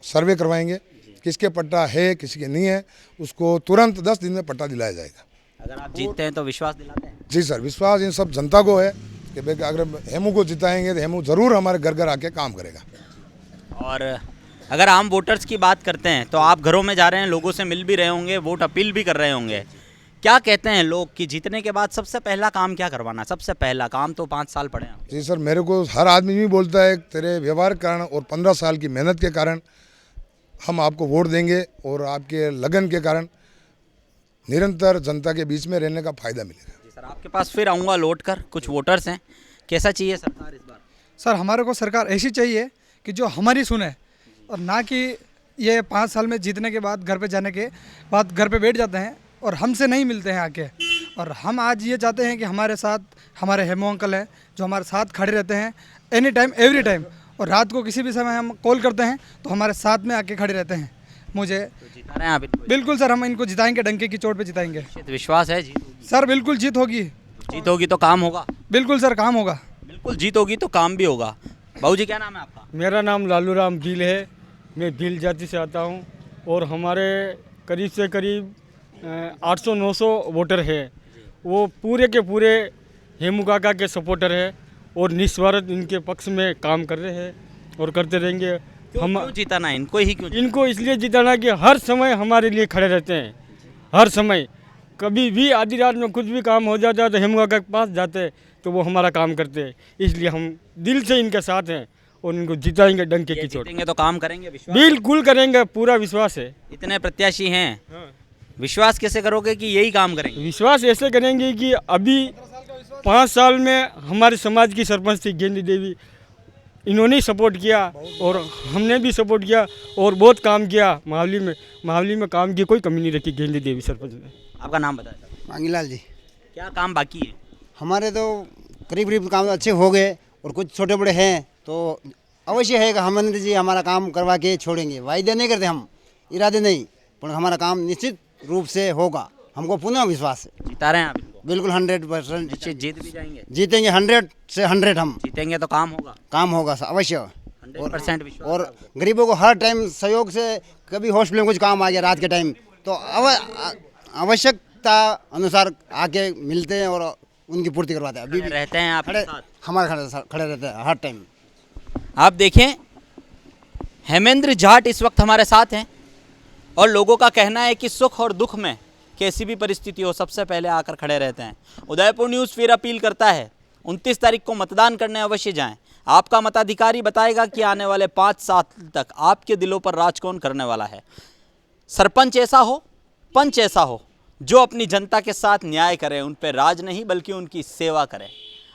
[SPEAKER 12] सर्वे करवाएंगे, किसके पट्टा है किसी के नहीं है, उसको तुरंत 10 दिन में पट्टा दिलाया जाएगा।
[SPEAKER 1] अगर आप जीतते हैं तो विश्वास दिलाते हैं?
[SPEAKER 12] जी सर, विश्वास इन सब जनता को है कि भाई अगर हेमू को जिताएंगे तो हेमू ज़रूर हमारे घर घर आके काम करेगा।
[SPEAKER 1] और अगर आम वोटर्स की बात करते हैं तो आप घरों में जा रहे हैं, लोगों से मिल भी रहे होंगे, वोट अपील भी कर रहे होंगे। क्या कहते हैं लोग कि जीतने के बाद सबसे पहला काम क्या करवाना? सबसे पहला काम तो 5 साल पड़े हैं।
[SPEAKER 12] जी सर, मेरे को हर आदमी भी बोलता है तेरे व्यवहार के कारण और 15 साल की मेहनत के कारण हम आपको वोट देंगे, और आपके लगन के कारण निरंतर जनता के बीच में रहने का फ़ायदा मिलेगा।
[SPEAKER 1] जी सर, आपके पास फिर आऊँगा लौट कर। कुछ वोटर्स हैं, कैसा चाहिए सरकार इस बार?
[SPEAKER 13] सर, हमारे को सरकार ऐसी चाहिए कि जो हमारी सुने, और ना कि ये 5 साल में जीतने के बाद घर पे जाने के बाद घर पे बैठ जाते हैं और हमसे नहीं मिलते हैं आके। और हम आज ये चाहते हैं कि हमारे साथ हमारे हेमो अंकल हैं, जो हमारे साथ खड़े रहते हैं एनी टाइम एवरी टाइम, और रात को किसी भी समय हम कॉल करते हैं तो हमारे साथ में आके खड़े रहते हैं। मुझे
[SPEAKER 1] तो जिता रहे हैं आप?
[SPEAKER 13] बिल्कुल सर, हम इनको जिताएंगे, डंके की चोट पे जिताएंगे।
[SPEAKER 1] विश्वास है जीत?
[SPEAKER 13] सर बिल्कुल जीत होगी।
[SPEAKER 1] जीत होगी तो काम होगा?
[SPEAKER 13] बिल्कुल सर, काम होगा।
[SPEAKER 1] बिल्कुल, जीत होगी तो काम भी होगा। बाबू जी क्या नाम है आपका?
[SPEAKER 5] मेरा नाम लालू राम भील है। मैं भील जाति से आता हूँ और हमारे करीब से करीब 800-900 वोटर है। वो पूरे के पूरे हेमू काका के सपोर्टर है और निस्वार्थ इनके पक्ष में काम कर रहे हैं और करते रहेंगे। हम
[SPEAKER 1] क्यों जिताना है इनको ही? क्यों
[SPEAKER 5] इनको इसलिए जिताना कि हर समय हमारे लिए खड़े रहते हैं। हर समय, कभी भी आधी रात में कुछ भी काम हो जाता है तो हेमू काका के पास जाते हैं तो वो हमारा काम करते हैं। इसलिए हम दिल से इनके साथ हैं और इनको जिताएंगे डंके की चोट।
[SPEAKER 1] जीतेंगे तो काम करेंगे, विश्वास?
[SPEAKER 5] बिल्कुल करेंगे, पूरा विश्वास है।
[SPEAKER 1] इतने प्रत्याशी हैं, विश्वास कैसे करोगे कि यही काम करेंगे?
[SPEAKER 5] विश्वास ऐसे करेंगे कि अभी 5 साल में हमारे समाज की सरपंच थी गेंदी देवी, इन्होंने सपोर्ट किया और हमने भी सपोर्ट किया और बहुत काम किया। मावली में काम की कोई कमी नहीं रखी गेंदी देवी सरपंच ने।
[SPEAKER 1] आपका नाम बताएं?
[SPEAKER 14] मांगीलाल जी।
[SPEAKER 1] क्या काम बाकी है?
[SPEAKER 14] हमारे तो करीब काम अच्छे हो गए और कुछ छोटे बड़े हैं तो अवश्य है कि हेमंत जी हमारा काम करवा के छोड़ेंगे। वायदे नहीं करते हम, इरादे नहीं, पर हमारा काम निश्चित रूप से होगा, हमको पुनः विश्वास है।
[SPEAKER 1] जिता रहे हैं आप इनको?
[SPEAKER 14] बिल्कुल 100%।
[SPEAKER 1] निश्चित जीत भी जाएंगे?
[SPEAKER 14] जीतेंगे 100 से 100। हम
[SPEAKER 1] जीतेंगे तो काम होगा?
[SPEAKER 14] काम होगा सर, अवश्य।
[SPEAKER 1] 100% विश्वास।
[SPEAKER 14] और गरीबों को हर टाइम सहयोग से, कभी हॉस्पिटल में कुछ काम आ गया रात के टाइम तो आवश्यकता अनुसार आके मिलते हैं और उनकी पूर्ति करवाते हैं। अभी भी
[SPEAKER 1] रहते हैं आप साथ?
[SPEAKER 14] हमारे खड़े रहते हैं हर टाइम।
[SPEAKER 1] आप देखें, हेमेंद्र जाट इस वक्त हमारे साथ हैं और लोगों का कहना है कि सुख और दुख में कैसी भी परिस्थिति हो सबसे पहले आकर खड़े रहते हैं। उदयपुर न्यूज़ फिर अपील करता है, 29 तारीख को मतदान करने अवश्य जाएं। आपका मताधिकारी बताएगा कि आने वाले 5 साल तक आपके दिलों पर राज कौन करने वाला है। सरपंच ऐसा हो, पंच ऐसा हो जो अपनी जनता के साथ न्याय करे, उन पर राज नहीं बल्कि उनकी सेवा करे।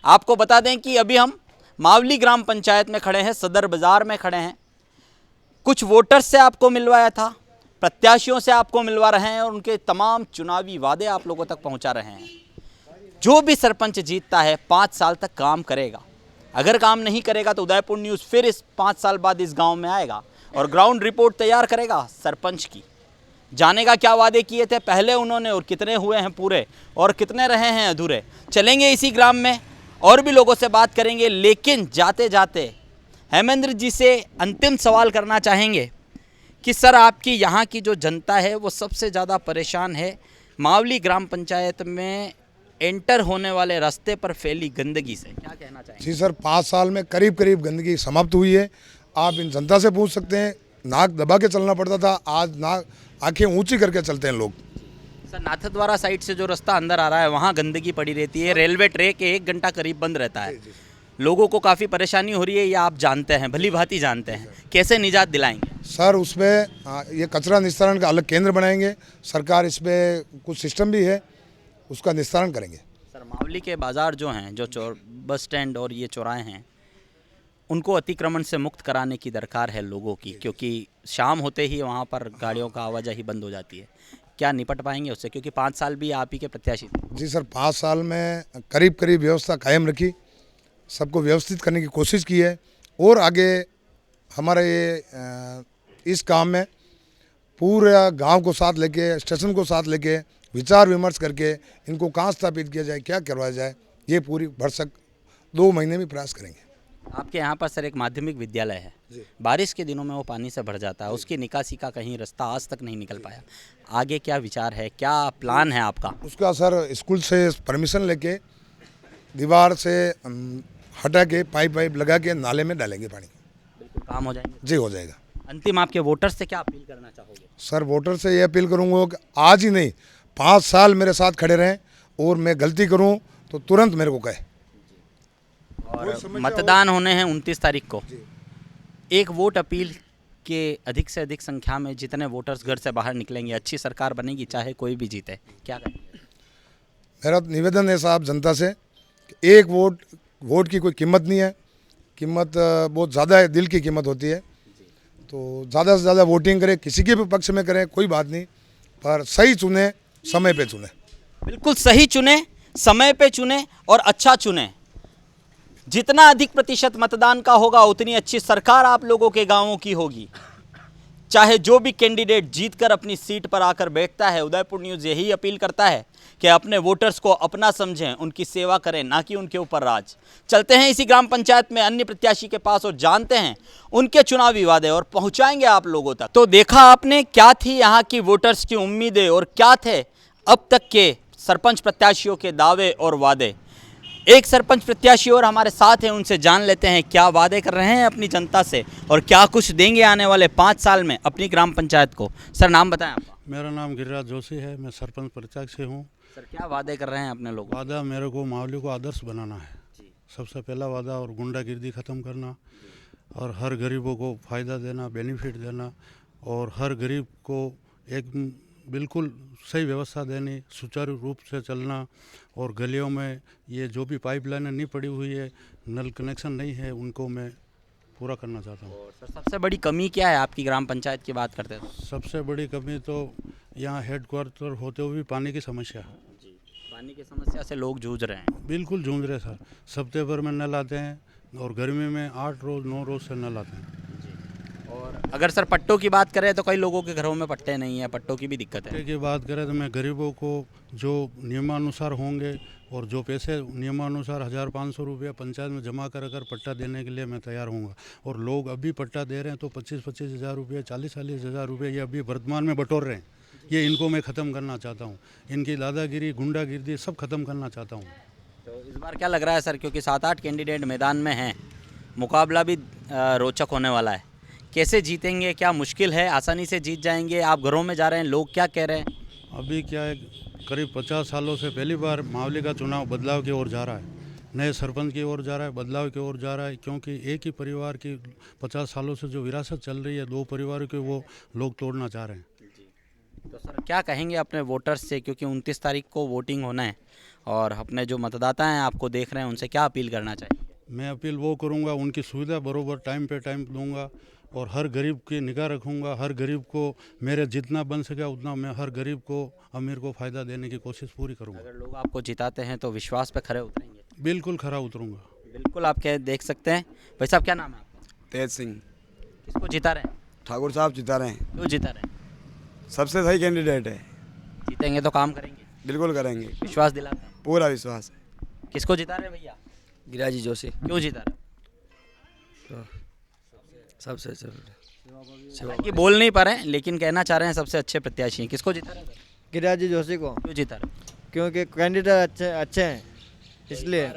[SPEAKER 1] आपको बता दें कि अभी हम मावली ग्राम पंचायत में खड़े हैं, सदर बाज़ार में खड़े हैं। कुछ वोटर्स से आपको मिलवाया था, प्रत्याशियों से आपको मिलवा रहे हैं और उनके तमाम चुनावी वादे आप लोगों तक पहुंचा रहे हैं। जो भी सरपंच जीतता है 5 साल तक काम करेगा, अगर काम नहीं करेगा तो उदयपुर न्यूज़ फिर इस 5 साल बाद इस गांव में आएगा और ग्राउंड रिपोर्ट तैयार करेगा सरपंच की, जानेगा क्या वादे किए थे पहले उन्होंने और कितने हुए हैं पूरे और कितने रहे हैं अधूरे। चलेंगे इसी ग्राम में और भी लोगों से बात करेंगे, लेकिन जाते जाते हेमेंद्र जी से अंतिम सवाल करना चाहेंगे कि सर, आपकी यहाँ की जो जनता है वो सबसे ज़्यादा परेशान है मावली ग्राम पंचायत में एंटर होने वाले रास्ते पर फैली गंदगी से, क्या कहना चाहेंगे?
[SPEAKER 12] जी सर, 5 साल में करीब गंदगी समाप्त हुई है। आप इन जनता से पूछ सकते हैं, नाक दबा के चलना पड़ता था, आज नाक आंखें ऊंची करके चलते हैं लोग।
[SPEAKER 1] सर, नाथद्वारा साइड से जो रास्ता अंदर आ रहा है वहाँ गंदगी पड़ी रहती है, रेलवे ट्रैक 1 घंटा करीब बंद रहता है, लोगों को काफ़ी परेशानी हो रही है, ये आप जानते हैं, भली भांति जानते हैं, कैसे निजात दिलाएंगे?
[SPEAKER 12] सर, उसमें ये कचरा निस्तारण का अलग केंद्र बनाएंगे, सरकार इस पर कुछ सिस्टम भी है, उसका निस्तारण करेंगे।
[SPEAKER 1] सर, मावली के बाज़ार जो हैं, जो बस स्टैंड और ये चौराहे हैं, उनको अतिक्रमण से मुक्त कराने की दरकार है लोगों की, क्योंकि शाम होते ही वहाँ पर गाड़ियों का आवाजाही बंद हो जाती है। क्या निपट पाएंगे उससे, क्योंकि 5 साल भी आप ही के प्रत्याशी थे?
[SPEAKER 12] जी सर, 5 साल में करीब व्यवस्था कायम रखी, सबको व्यवस्थित करने की कोशिश की है और आगे हमारे इस काम में पूरा गांव को साथ लेके, स्टेशन को साथ लेके विचार विमर्श करके इनको कहाँ स्थापित किया जाए, क्या करवाया जाए, ये पूरी भरसक 2 महीने में प्रयास करेंगे।
[SPEAKER 1] आपके यहाँ पर सर एक माध्यमिक विद्यालय है, बारिश के दिनों में वो पानी से भर जाता है, उसकी निकासी का कहीं रास्ता आज तक नहीं निकल पाया। आगे क्या विचार है, क्या प्लान है आपका?
[SPEAKER 12] उसका सर स्कूल से परमिशन लेके दीवार से हटा के पाइप लगा के नाले में डालेंगे पानी।
[SPEAKER 1] बिल्कुल काम हो जाएगा?
[SPEAKER 12] जी हो जाएगा।
[SPEAKER 1] अंतिम आपके वोटर से क्या अपील करना चाहोगे?
[SPEAKER 12] सर, वोटर से ये अपील करूँगा कि आज ही नहीं 5 साल मेरे साथ खड़े रहें और मैं गलती करूँ तो तुरंत मेरे को कहे।
[SPEAKER 1] और मतदान होने हैं 29 तारीख को, एक वोट अपील के अधिक से अधिक संख्या में जितने वोटर्स घर से बाहर निकलेंगे, अच्छी सरकार बनेगी चाहे कोई भी जीते, क्या कहें?
[SPEAKER 12] मेरा निवेदन है साहब जनता से कि एक वोट की कोई कीमत नहीं है, कीमत बहुत ज़्यादा है, दिल की कीमत होती है, तो ज़्यादा से ज़्यादा वोटिंग करें, किसी के भी पक्ष में करें कोई बात नहीं, पर सही चुने, समय पे चुने।
[SPEAKER 1] बिल्कुल सही चुने, समय पे चुने और अच्छा चुने। जितना अधिक प्रतिशत मतदान का होगा उतनी अच्छी सरकार आप लोगों के गांवों की होगी, चाहे जो भी कैंडिडेट जीतकर अपनी सीट पर आकर बैठता है। उदयपुर न्यूज़ यही अपील करता है कि अपने वोटर्स को अपना समझें, उनकी सेवा करें, ना कि उनके ऊपर राज। चलते हैं इसी ग्राम पंचायत में अन्य प्रत्याशी के पास और जानते हैं उनके चुनावी वादे और पहुंचाएंगे आप लोगों तक। तो देखा आपने क्या थी यहाँ की वोटर्स की उम्मीदें और क्या थे अब तक के सरपंच प्रत्याशियों के दावे और वादे। एक सरपंच प्रत्याशी और हमारे साथ हैं, उनसे जान लेते हैं क्या वादे कर रहे हैं अपनी जनता से और क्या कुछ देंगे आने वाले 5 साल में अपनी ग्राम पंचायत को। सर नाम बताएं आपका।
[SPEAKER 15] मेरा नाम गिरिराज जोशी है, मैं सरपंच प्रत्याशी हूँ।
[SPEAKER 1] सर क्या वादे कर रहे हैं अपने लोग?
[SPEAKER 15] वादा मेरे को मावली को आदर्श बनाना है, सबसे पहला वादा, और गुंडागिर्दी ख़त्म करना और हर गरीबों को फ़ायदा देना, बेनिफिट देना और हर गरीब को एक बिल्कुल सही व्यवस्था देनी, सुचारू रूप से चलना। और गलियों में ये जो भी पाइपलाइनें नहीं पड़ी हुई है, नल कनेक्शन नहीं है, उनको मैं पूरा करना चाहता हूँ।
[SPEAKER 1] सर सबसे बड़ी कमी क्या है आपकी ग्राम पंचायत की बात करते हैं?
[SPEAKER 15] सबसे बड़ी कमी तो यहाँ हेडक्वार्टर होते हुए भी पानी की समस्या है।
[SPEAKER 1] पानी की समस्या से लोग जूझ रहे हैं।
[SPEAKER 15] बिल्कुल जूझ रहे सर, हफ्ते भर में नल आते हैं और गर्मी में 8 रोज़ 9 रोज़ से नल आते हैं।
[SPEAKER 1] और अगर सर पट्टों की बात करें तो कई लोगों के घरों में पट्टे नहीं है, पट्टों की भी दिक्कत है।
[SPEAKER 15] पट्टे की बात करें तो मैं गरीबों को जो नियमानुसार होंगे और जो पैसे नियमानुसार 1500 रुपया पंचायत में जमा कर अगर पट्टा देने के लिए मैं तैयार हूँगा। और लोग अभी पट्टा दे रहे हैं तो 25-25 हज़ार रुपये, 40-40 हज़ार रुपये ये अभी वर्तमान में बटोर रहे हैं। ये इनको मैं ख़त्म करना चाहता हूँ, इनकी दादागिरी गुंडागिर्दी सब खत्म करना चाहता हूँ।
[SPEAKER 1] तो इस बार क्या लग रहा है सर, क्योंकि 7-8 कैंडिडेट मैदान में हैं, मुकाबला भी रोचक होने वाला है, कैसे जीतेंगे? क्या मुश्किल है, आसानी से जीत जाएंगे? आप घरों में जा रहे हैं, लोग क्या कह रहे हैं?
[SPEAKER 15] अभी क्या है, करीब 50 सालों से पहली बार मावली का चुनाव बदलाव की ओर जा रहा है, नए सरपंच की ओर जा रहा है, बदलाव की ओर जा रहा है। क्योंकि एक ही परिवार की 50 सालों से जो विरासत चल रही है 2 परिवारों की, वो लोग तोड़ना चाह रहे हैं।
[SPEAKER 1] तो सर क्या कहेंगे अपने वोटर्स से, क्योंकि 29 तारीख को वोटिंग होना है और अपने जो मतदाता हैं आपको देख रहे हैं, उनसे क्या अपील करना चाहिए?
[SPEAKER 15] मैं अपील वो करूँगा, उनकी सुविधा बरोबर टाइम पे टाइम दूंगा और हर गरीब की निगाह रखूँगा। हर गरीब को मेरे जितना बन सके उतना मैं हर गरीब को, अमीर को फ़ायदा देने की कोशिश पूरी करूँगा।
[SPEAKER 1] अगर लोग आपको जिताते हैं तो विश्वास पे खरे उतरेंगे?
[SPEAKER 15] बिल्कुल खरा उतरूँगा।
[SPEAKER 1] बिल्कुल। आप क्या देख सकते हैं। भाई साहब क्या नाम है आपका?
[SPEAKER 16] तेज सिंह।
[SPEAKER 1] किसको जिता रहे हैं?
[SPEAKER 16] ठाकुर साहब जिता रहे हैं।
[SPEAKER 1] क्यों जिता रहे हैं?
[SPEAKER 16] सबसे सही कैंडिडेट है।
[SPEAKER 1] जीतेंगे तो काम करेंगे?
[SPEAKER 16] बिल्कुल करेंगे,
[SPEAKER 1] विश्वास दिलाते हैं?
[SPEAKER 16] पूरा विश्वास है।
[SPEAKER 1] किसको जिता रहे हैं भैया?
[SPEAKER 8] गिरिराज जोशी।
[SPEAKER 1] क्यों जिता रहे?
[SPEAKER 8] सबसे
[SPEAKER 1] कि बोल नहीं पा रहे हैं लेकिन कहना चाह रहे हैं सबसे अच्छे प्रत्याशी हैं। किसको जिता रहे हैं?
[SPEAKER 17] गिरिराज जोशी को।
[SPEAKER 1] क्यों जिता रहे?
[SPEAKER 17] क्योंकि कैंडिडेट अच्छे हैं, इसलिए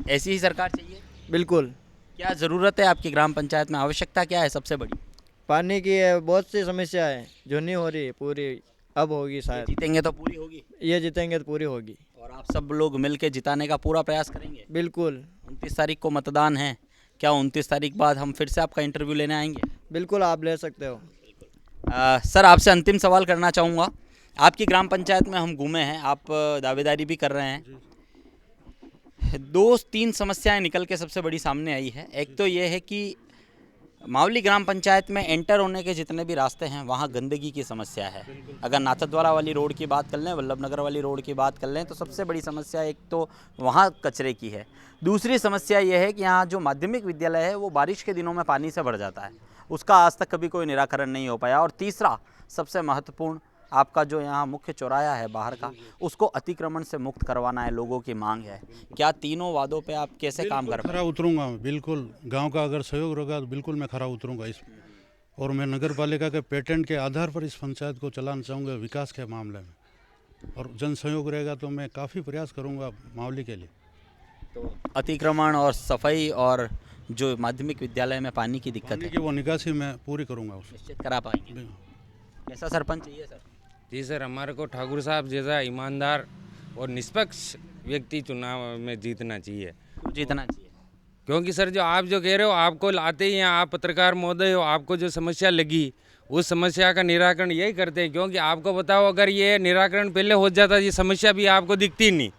[SPEAKER 1] ऐसी ही सरकार चाहिए।
[SPEAKER 17] बिल्कुल।
[SPEAKER 1] क्या ज़रूरत है आपकी ग्राम पंचायत में, आवश्यकता क्या है सबसे बड़ी?
[SPEAKER 17] पानी की बहुत सी समस्या है जो नहीं हो रही, पूरी अब होगी शायद।
[SPEAKER 1] जीतेंगे तो पूरी होगी?
[SPEAKER 17] ये जीतेंगे तो पूरी होगी।
[SPEAKER 1] और आप सब लोग मिल के जिताने का पूरा प्रयास करेंगे?
[SPEAKER 17] बिल्कुल।
[SPEAKER 1] 29 तारीख को मतदान है, क्या 29 तारीख बाद हम फिर से आपका इंटरव्यू लेने आएंगे?
[SPEAKER 17] बिल्कुल, आप ले सकते हो।
[SPEAKER 1] सर आपसे अंतिम सवाल करना चाहूँगा। आपकी ग्राम पंचायत में हम घूमे हैं, आप दावेदारी भी कर रहे हैं। 2-3 समस्याएं निकल के सबसे बड़ी सामने आई है। एक तो ये है कि मावली ग्राम पंचायत में एंटर होने के जितने भी रास्ते हैं वहाँ गंदगी की समस्या है। अगर नाथद्वारा वाली रोड की बात कर लें, वल्लभ नगर वाली रोड की बात कर लें, तो सबसे बड़ी समस्या एक तो वहाँ कचरे की है। दूसरी समस्या ये है कि यहाँ जो माध्यमिक विद्यालय है वो बारिश के दिनों में पानी से भर जाता है, उसका आज तक कभी कोई निराकरण नहीं हो पाया। और तीसरा सबसे महत्वपूर्ण, आपका जो यहाँ मुख्य चौराया है बाहर का, उसको अतिक्रमण से मुक्त करवाना है, लोगों की मांग है। क्या तीनों वादों पे आप कैसे काम कर
[SPEAKER 15] खरा उतरूँगा? बिल्कुल, गांव का अगर सहयोग रहेगा तो बिल्कुल मैं खरा उतरूँगा इस। और मैं नगर पालिका के पेटेंट के आधार पर इस पंचायत को चलाना चाहूँगा विकास के मामले में, और जन सहयोग रहेगा तो मैं काफ़ी प्रयास करूँगा मावली के लिए।
[SPEAKER 1] तो अतिक्रमण और सफाई और जो माध्यमिक विद्यालय में पानी की दिक्कत है,
[SPEAKER 15] वो निकासी मैं पूरी करूँगा, उसे
[SPEAKER 1] निश्चित करा पाएंगे। कैसा सरपंच चाहिए सर?
[SPEAKER 18] जी सर, हमारे को ठाकुर साहब जैसा ईमानदार और निष्पक्ष व्यक्ति चुनाव में जीतना चाहिए।
[SPEAKER 1] जीतना चाहिए
[SPEAKER 18] क्योंकि सर जो आप जो कह रहे हो, आपको लाते ही हैं, आप पत्रकार महोदय हो, आपको जो समस्या लगी उस समस्या का निराकरण यही करते हैं। क्योंकि आपको बताओ, अगर ये निराकरण पहले हो जाता ये समस्या भी आपको दिखती नहीं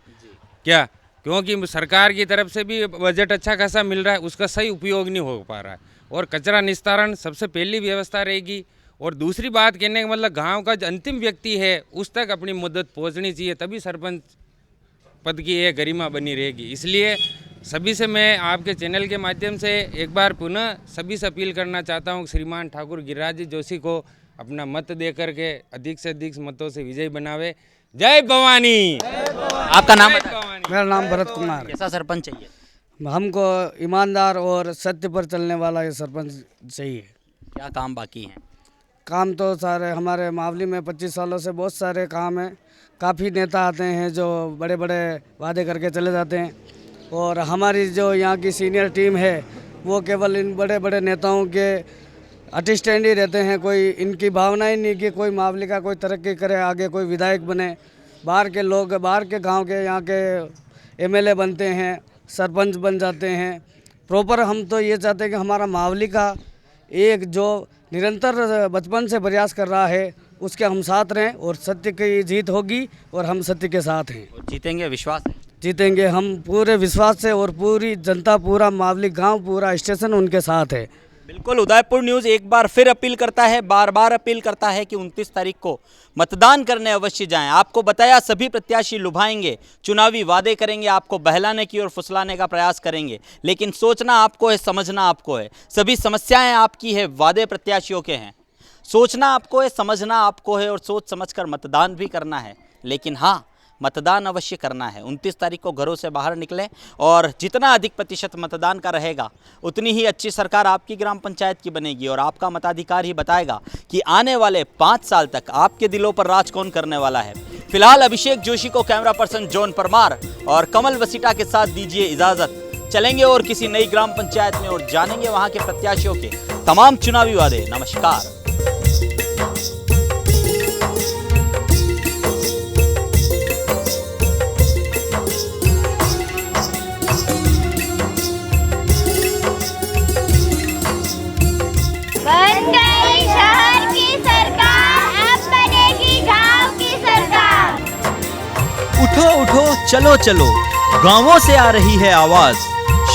[SPEAKER 18] क्या? क्योंकि सरकार की तरफ से भी बजट अच्छा खासा मिल रहा है, उसका सही उपयोग नहीं हो पा रहा है। और कचरा निस्तारण सबसे पहली व्यवस्था रहेगी। और दूसरी बात कहने का मतलब, गांव का जो अंतिम व्यक्ति है उस तक अपनी मदद पहुंचनी चाहिए, तभी सरपंच पद की ये गरिमा बनी रहेगी। इसलिए सभी से मैं आपके चैनल के माध्यम से एक बार पुनः सभी से अपील करना चाहता हूं, श्रीमान ठाकुर गिरिराज जोशी को अपना मत दे करके अधिक से अधिक मतों से विजयी बनावे। जय भवानी।
[SPEAKER 1] आपका नाम बताएं।
[SPEAKER 19] मेरा नाम भरत कुमार।
[SPEAKER 1] कैसा सरपंच चाहिए?
[SPEAKER 19] हमको ईमानदार और सत्य पर चलने वाला ये सरपंच चाहिए।
[SPEAKER 1] क्या काम बाकी हैं?
[SPEAKER 19] काम तो सारे हमारे मावली में 25 सालों से बहुत सारे काम हैं। काफ़ी नेता आते हैं जो बड़े बड़े वादे करके चले जाते हैं, और हमारी जो यहाँ की सीनियर टीम है वो केवल इन बड़े बड़े नेताओं के असिस्टेंट ही रहते हैं। कोई इनकी भावना ही नहीं कि कोई मावली का कोई तरक्की करे, आगे कोई विधायक बने। बाहर के लोग, बाहर के गांव के यहाँ के एमएलए बनते हैं, सरपंच बन जाते हैं। प्रॉपर हम तो ये चाहते हैं कि हमारा मावली का एक जो निरंतर बचपन से प्रयास कर रहा है उसके हम साथ रहें, और सत्य की जीत होगी और हम सत्य के साथ हैं।
[SPEAKER 1] जीतेंगे, विश्वास है?
[SPEAKER 19] जीतेंगे हम पूरे विश्वास से, और पूरी जनता, पूरा मावली गांव, पूरा स्टेशन उनके साथ है।
[SPEAKER 1] बिल्कुल। उदयपुर न्यूज़ एक बार फिर अपील करता है, बार बार अपील करता है कि 29 तारीख को मतदान करने अवश्य जाएं। आपको बताया सभी प्रत्याशी लुभाएंगे, चुनावी वादे करेंगे, आपको बहलाने की और फुसलाने का प्रयास करेंगे, लेकिन सोचना आपको है, समझना आपको है। सभी समस्याएं आपकी है, वादे प्रत्याशियों के हैं। सोचना आपको है, समझना आपको है, और सोच समझकर मतदान भी करना है। लेकिन हाँ, मतदान अवश्य करना है। 29 तारीख को घरों से बाहर निकलें, और जितना अधिक प्रतिशत मतदान का रहेगा उतनी ही अच्छी सरकार आपकी ग्राम पंचायत की बनेगी, और आपका मताधिकार ही बताएगा कि आने वाले 5 साल तक आपके दिलों पर राज कौन करने वाला है। फिलहाल अभिषेक जोशी को कैमरा पर्सन जॉन परमार और कमल वसीटा के साथ दीजिए इजाजत। चलेंगे और किसी नई ग्राम पंचायत में और जानेंगे वहां के प्रत्याशियों के तमाम चुनावी वादे। नमस्कार।
[SPEAKER 3] बन गई शहर की सरकार, अब बनेगी गांव की सरकार।
[SPEAKER 4] उठो उठो चलो चलो, गांवों से आ रही है आवाज।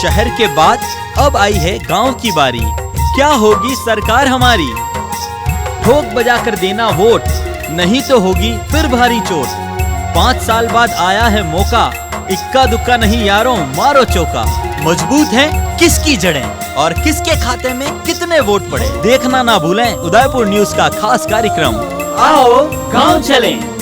[SPEAKER 4] शहर के बाद अब आई है गांव की बारी। क्या होगी सरकार हमारी? ठोक बजा कर देना वोट, नहीं तो होगी फिर भारी चोट। 5 साल बाद आया है मौका, इक्का दुक्का नहीं यारों, मारो चौका। मजबूत है किसकी जड़ें और किसके खाते में कितने वोट पड़े, देखना ना भूलें उदयपुर न्यूज़ का खास कार्यक्रम आओ गांव चलें।